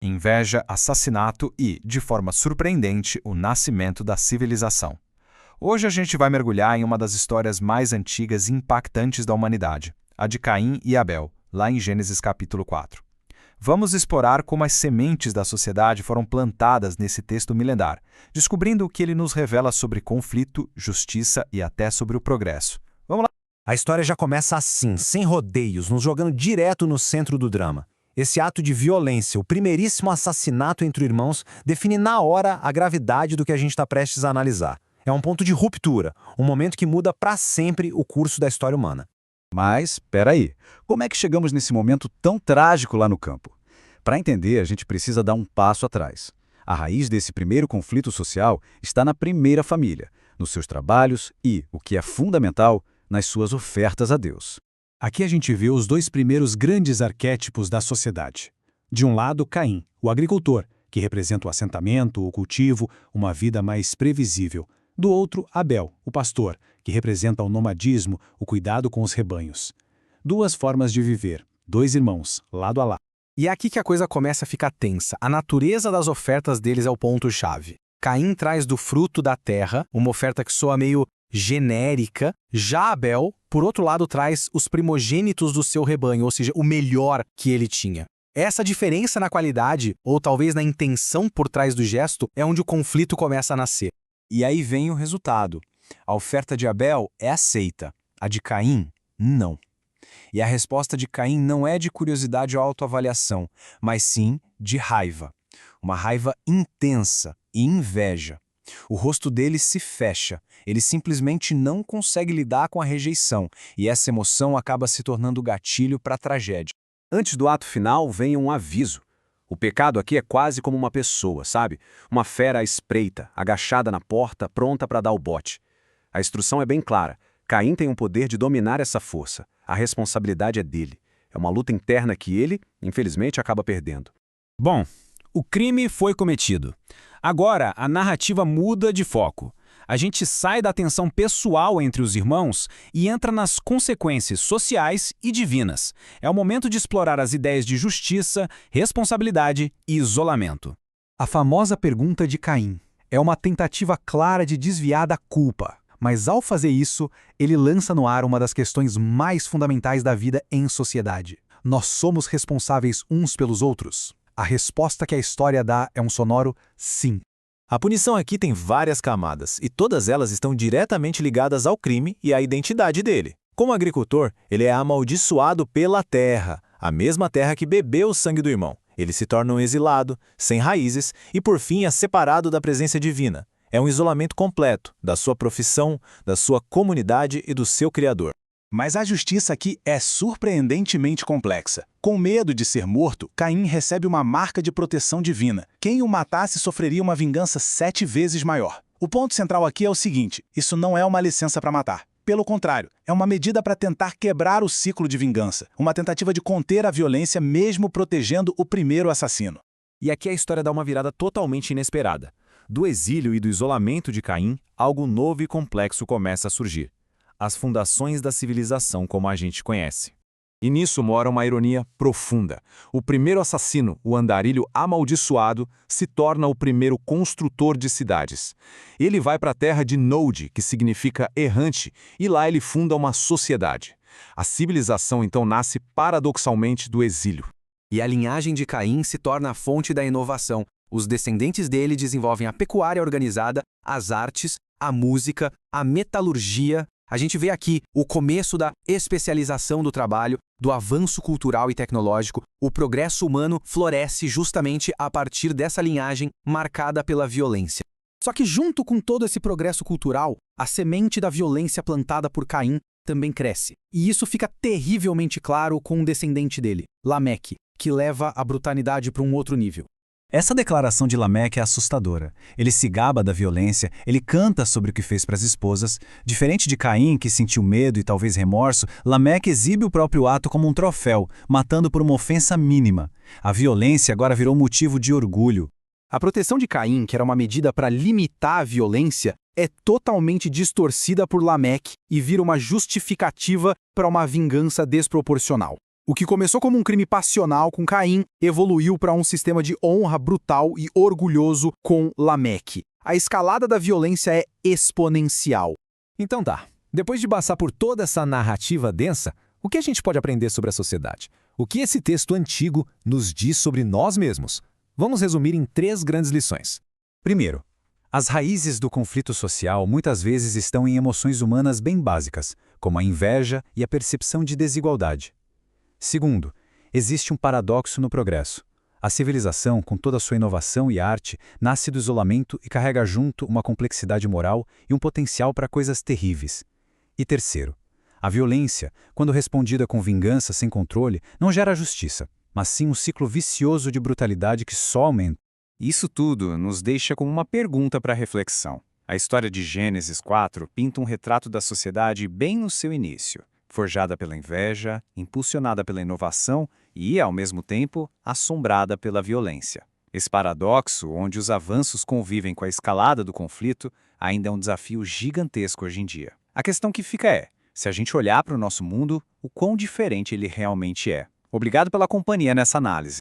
inveja, assassinato e, de forma surpreendente, o nascimento da civilização. Hoje a gente vai mergulhar em uma das histórias mais antigas e impactantes da humanidade, a de Caim e Abel, lá em Gênesis capítulo 4. Vamos explorar como as sementes da sociedade foram plantadas nesse texto milenar, descobrindo o que ele nos revela sobre conflito, justiça e até sobre o progresso. Vamos lá! A história já começa assim, sem rodeios, nos jogando direto no centro do drama. Esse ato de violência, o primeiríssimo assassinato entre irmãos, define na hora a gravidade do que a gente está prestes a analisar. É um ponto de ruptura, um momento que muda para sempre o curso da história humana. Mas, peraí, como é que chegamos nesse momento tão trágico lá no campo? Para entender, a gente precisa dar um passo atrás. A raiz desse primeiro conflito social está na primeira família, nos seus trabalhos e, o que é fundamental, nas suas ofertas a Deus. Aqui a gente vê os dois primeiros grandes arquétipos da sociedade. De um lado, Caim, o agricultor, que representa o assentamento, o cultivo, uma vida mais previsível. Do outro, Abel, o pastor, que representa o nomadismo, o cuidado com os rebanhos. Duas formas de viver, dois irmãos, lado a lado. E é aqui que a coisa começa a ficar tensa. A natureza das ofertas deles é o ponto-chave. Caim traz do fruto da terra, uma oferta que soa meio genérica. Já Abel, por outro lado, traz os primogênitos do seu rebanho, ou seja, o melhor que ele tinha. Essa diferença na qualidade, ou talvez na intenção por trás do gesto, é onde o conflito começa a nascer. E aí vem o resultado. A oferta de Abel é aceita, a de Caim, não. E a resposta de Caim não é de curiosidade ou autoavaliação, mas sim de raiva. Uma raiva intensa e inveja. O rosto dele se fecha, ele simplesmente não consegue lidar com a rejeição, e essa emoção acaba se tornando gatilho para a tragédia. Antes do ato final vem um aviso. O pecado aqui é quase como uma pessoa, sabe? Uma fera à espreita, agachada na porta, pronta para dar o bote. A instrução é bem clara. Caim tem o poder de dominar essa força. A responsabilidade é dele. É uma luta interna que ele, infelizmente, acaba perdendo. Bom, o crime foi cometido. Agora, a narrativa muda de foco. A gente sai da tensão pessoal entre os irmãos e entra nas consequências sociais e divinas. É o momento de explorar as ideias de justiça, responsabilidade e isolamento. A famosa pergunta de Caim é uma tentativa clara de desviar da culpa. Mas ao fazer isso, ele lança no ar uma das questões mais fundamentais da vida em sociedade. Nós somos responsáveis uns pelos outros? A resposta que a história dá é um sonoro sim. A punição aqui tem várias camadas, e todas elas estão diretamente ligadas ao crime e à identidade dele. Como agricultor, ele é amaldiçoado pela terra, a mesma terra que bebeu o sangue do irmão. Ele se torna um exilado, sem raízes, e por fim é separado da presença divina. É um isolamento completo da sua profissão, da sua comunidade e do seu Criador. Mas a justiça aqui é surpreendentemente complexa. Com medo de ser morto, Caim recebe uma marca de proteção divina. Quem o matasse sofreria uma vingança 7 vezes maior. O ponto central aqui é o seguinte: isso não é uma licença para matar. Pelo contrário, é uma medida para tentar quebrar o ciclo de vingança. Uma tentativa de conter a violência mesmo protegendo o primeiro assassino. E aqui a história dá uma virada totalmente inesperada. Do exílio e do isolamento de Caim, algo novo e complexo começa a surgir. As fundações da civilização como a gente conhece. E nisso mora uma ironia profunda. O primeiro assassino, o andarilho amaldiçoado, se torna o primeiro construtor de cidades. Ele vai para a terra de Nod, que significa errante, e lá ele funda uma sociedade. A civilização então nasce paradoxalmente do exílio. E a linhagem de Caim se torna a fonte da inovação. Os descendentes dele desenvolvem a pecuária organizada, as artes, a música, a metalurgia. A gente vê aqui o começo da especialização do trabalho, do avanço cultural e tecnológico. O progresso humano floresce justamente a partir dessa linhagem marcada pela violência. Só que junto com todo esse progresso cultural, a semente da violência plantada por Caim também cresce. E isso fica terrivelmente claro com um descendente dele, Lameque, que leva a brutalidade para um outro nível. Essa declaração de Lameque é assustadora. Ele se gaba da violência, ele canta sobre o que fez para as esposas. Diferente de Caim, que sentiu medo e talvez remorso, Lameque exibe o próprio ato como um troféu, matando por uma ofensa mínima. A violência agora virou motivo de orgulho. A proteção de Caim, que era uma medida para limitar a violência, é totalmente distorcida por Lameque e vira uma justificativa para uma vingança desproporcional. O que começou como um crime passional com Caim evoluiu para um sistema de honra brutal e orgulhoso com Lameque. A escalada da violência é exponencial. Então tá, depois de passar por toda essa narrativa densa, o que a gente pode aprender sobre a sociedade? O que esse texto antigo nos diz sobre nós mesmos? Vamos resumir em 3 grandes lições. Primeiro, as raízes do conflito social muitas vezes estão em emoções humanas bem básicas, como a inveja e a percepção de desigualdade. Segundo, existe um paradoxo no progresso. A civilização, com toda a sua inovação e arte, nasce do isolamento e carrega junto uma complexidade moral e um potencial para coisas terríveis. E terceiro, a violência, quando respondida com vingança sem controle, não gera justiça, mas sim um ciclo vicioso de brutalidade que só aumenta. Isso tudo nos deixa com uma pergunta para reflexão. A história de Gênesis 4 pinta um retrato da sociedade bem no seu início, forjada pela inveja, impulsionada pela inovação e, ao mesmo tempo, assombrada pela violência. Esse paradoxo, onde os avanços convivem com a escalada do conflito, ainda é um desafio gigantesco hoje em dia. A questão que fica é, se a gente olhar para o nosso mundo, o quão diferente ele realmente é. Obrigado pela companhia nessa análise.